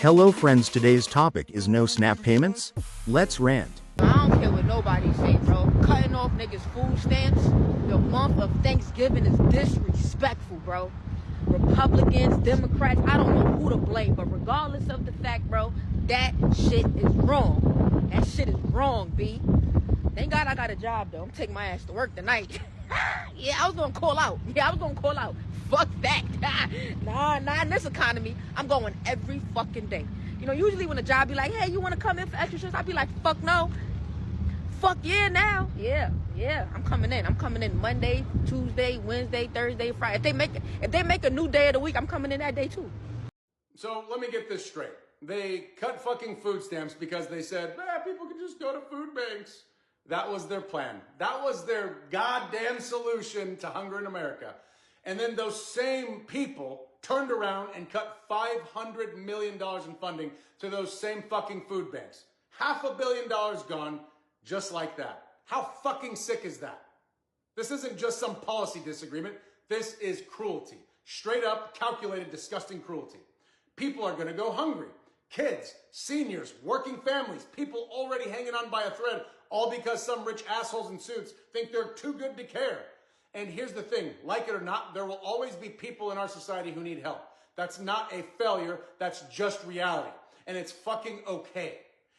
Hello friends, today's topic is no SNAP payments. Let's rant. I don't care what nobody say, bro. Cutting off niggas' food stamps the month of Thanksgiving is disrespectful, bro. Republicans, Democrats, I don't know who to blame, but regardless of the fact, bro, that shit is wrong. That shit is wrong, B. Thank God I got a job, though. I'm taking my ass to work tonight. Yeah, I was gonna call out. Fuck that. Nah, not in this economy. I'm going every fucking day. You know, usually when a job be like, hey, you wanna come in for extra shifts? I'd be like, fuck no. Fuck yeah now. Yeah. I'm coming in. I'm coming in Monday, Tuesday, Wednesday, Thursday, Friday. If they make a new day of the week, I'm coming in that day too. So let me get this straight. They cut fucking food stamps because they said, people can just go to food banks. That was their plan. That was their goddamn solution to hunger in America. And then those same people turned around and cut $500 million in funding to those same fucking food banks. $500 million gone just like that. How fucking sick is that? This isn't just some policy disagreement. This is cruelty. Straight up, calculated, disgusting cruelty. People are gonna go hungry. Kids, seniors, working families, people already hanging on by a thread, all because some rich assholes in suits think they're too good to care. And here's the thing, like it or not, there will always be people in our society who need help. That's not a failure, that's just reality. And it's fucking okay.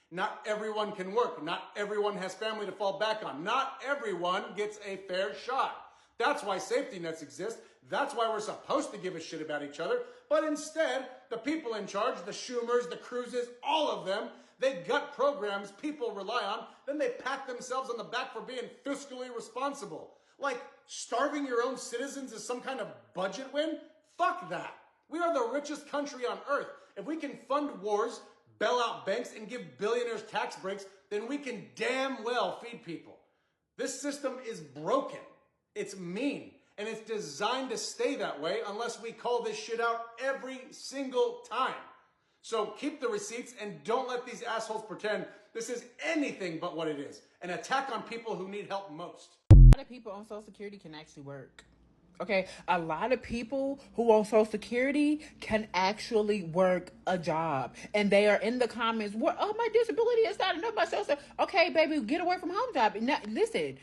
Not everyone can work. Not everyone has family to fall back on. Not everyone gets a fair shot. That's why safety nets exist. That's why we're supposed to give a shit about each other. But instead, the people in charge, the Schumers, the Cruzes, all of them, they gut programs people rely on, then they pat themselves on the back for being fiscally responsible. Like, starving your own citizens is some kind of budget win? Fuck that. We are the richest country on earth. If we can fund wars, bail out banks, and give billionaires tax breaks, then we can damn well feed people. This system is broken. It's mean. And it's designed to stay that way unless we call this shit out every single time. So keep the receipts and don't let these assholes pretend this is anything but what it is. An attack on people who need help most. A lot of people on Social Security can actually work. Okay, a lot of people who on Social Security can actually work a job. And they are in the comments, oh, my disability is not enough. My social. Okay, baby, get away from home job. Now, listen.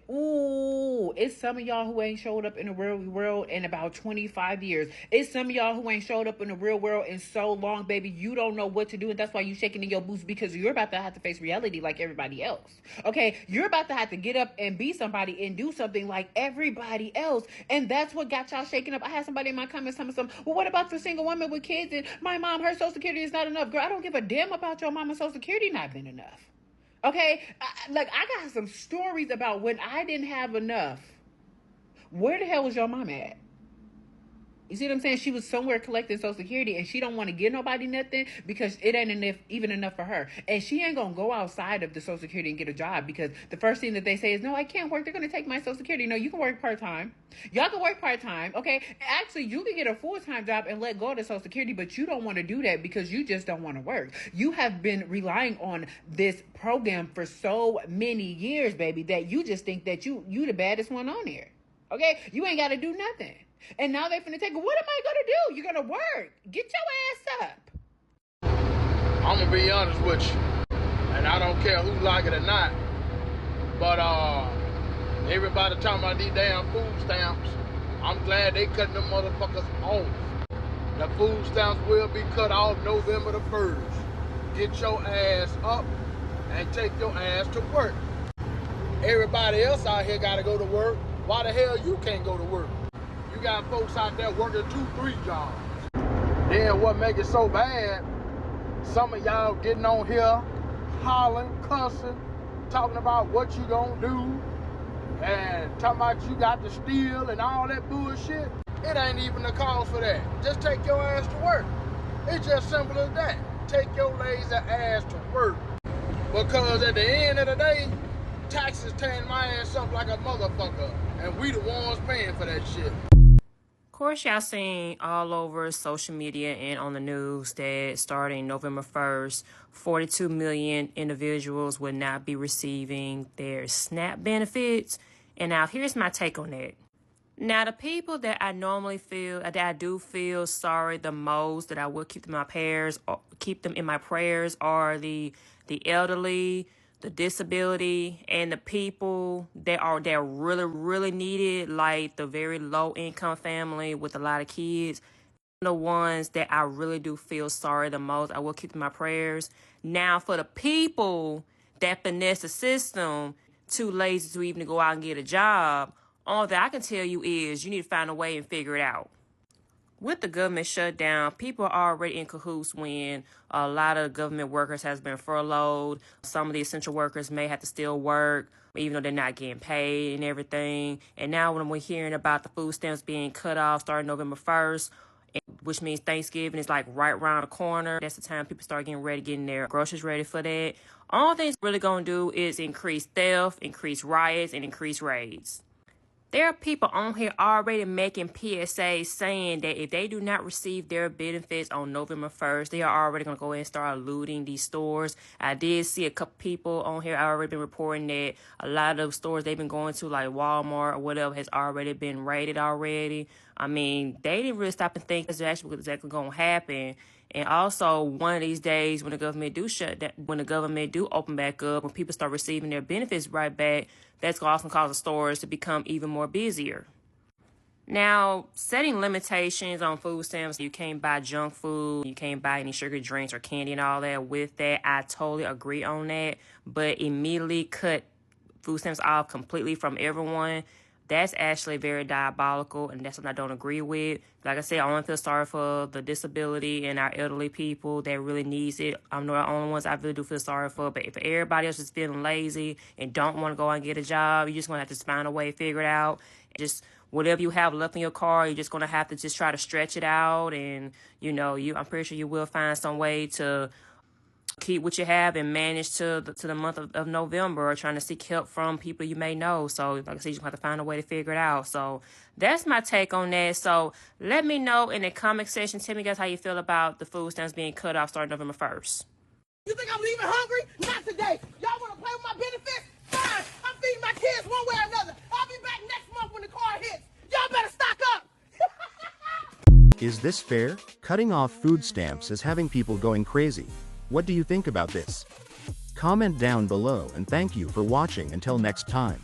Ooh, it's some of y'all who ain't showed up in the real world in about 25 years. It's some of y'all who ain't showed up in the real world in so long, baby. You don't know what to do. And that's why you shaking in your boots, because you're about to have to face reality like everybody else. Okay, you're about to have to get up and be somebody and do something like everybody else. And that's what got y'all shaking up. I had somebody in my comments telling me something. Well, what about the single woman with kids? And my mom, her Social Security is not enough. Girl, I don't give a damn about your mama's Social Security not being enough. Okay? I got some stories about when I didn't have enough. Where the hell was your mom at? You see what I'm saying? She was somewhere collecting Social Security and she don't want to give nobody nothing because it ain't even enough for her. And she ain't going to go outside of the Social Security and get a job because the first thing that they say is, no, I can't work. They're going to take my Social Security. No, you can work part-time. Y'all can work part-time, okay? Actually, you can get a full-time job and let go of the Social Security, but you don't want to do that because you just don't want to work. You have been relying on this program for so many years, baby, that you just think that you the baddest one on there, okay? You ain't got to do nothing. And now they finna take, what am I gonna do? You're gonna work. Get your ass up. I'm gonna be honest with you, and I don't care who like it or not, but everybody talking about these damn food stamps. I'm glad they cutting them motherfuckers off. The food stamps will be cut off November the 1st. Get your ass up and take your ass to work. Everybody else out here gotta go to work. Why the hell you can't go to work? You got folks out there working 2-3 jobs. Then what make it so bad, some of y'all getting on here, hollering, cussing, talking about what you gonna do, and talking about you got to steal and all that bullshit. It ain't even the cause for that. Just take your ass to work. It's just simple as that. Take your lazy ass to work. Because at the end of the day, taxes tearing my ass up like a motherfucker, and we the ones paying for that shit. Of course, y'all seen all over social media and on the news that starting November 1st, 42 million individuals will not be receiving their SNAP benefits. And now here's my take on that. Now, the people that I normally feel, that I do feel sorry the most, that I will keep them in my prayers, or keep them in my prayers, are the elderly, the disability, and the people that really, really needed, like the very low income family with a lot of kids. The ones that I really do feel sorry the most, I will keep them in my prayers. Now, for the people that finesse the system, too lazy to even go out and get a job, all that I can tell you is you need to find a way and figure it out. With the government shutdown, people are already in cahoots when a lot of government workers has been furloughed. Some of the essential workers may have to still work, even though they're not getting paid and everything. And now when we're hearing about the food stamps being cut off starting November 1st, which means Thanksgiving is like right around the corner. That's the time people start getting ready, getting their groceries ready for that. All things really gonna do is increase theft, increase riots, and increase raids. There are people on here already making PSAs saying that if they do not receive their benefits on November 1st, they are already going to go ahead and start looting these stores. I did see a couple people on here already been reporting that a lot of stores they've been going to, like Walmart or whatever, has already been raided already. I mean, they didn't really stop and think that's actually what's exactly going to happen. And also, one of these days, when the government do when the government do open back up, when people start receiving their benefits right back, that's going to also cause the stores to become even more busier. Now, setting limitations on food stamps, you can't buy junk food, you can't buy any sugar drinks or candy and all that. With that, I totally agree on that. But immediately cut food stamps off completely from everyone, that's actually very diabolical, and that's something I don't agree with. Like I said, I only feel sorry for the disability and our elderly people that really needs it. I'm not the only ones I really do feel sorry for, but if everybody else is feeling lazy and don't want to go out and get a job, you're just going to have to find a way to figure it out. Just whatever you have left in your car, you're just going to have to just try to stretch it out, and, I'm pretty sure you will find some way to keep what you have and manage to the month of November, or trying to seek help from people you may know. So like I said, you just have to find a way to figure it out. So that's my take on that. So let me know in the comment section. Tell me guys how you feel about the food stamps being cut off starting November 1st. You think I'm leaving hungry? Not today. Y'all want to play with my benefits? Fine. I'm feeding my kids one way or another. I'll be back next month when the car hits. Y'all better stock up. Is this fair? Cutting off food stamps is having people going crazy. What do you think about this? Comment down below, and thank you for watching until next time.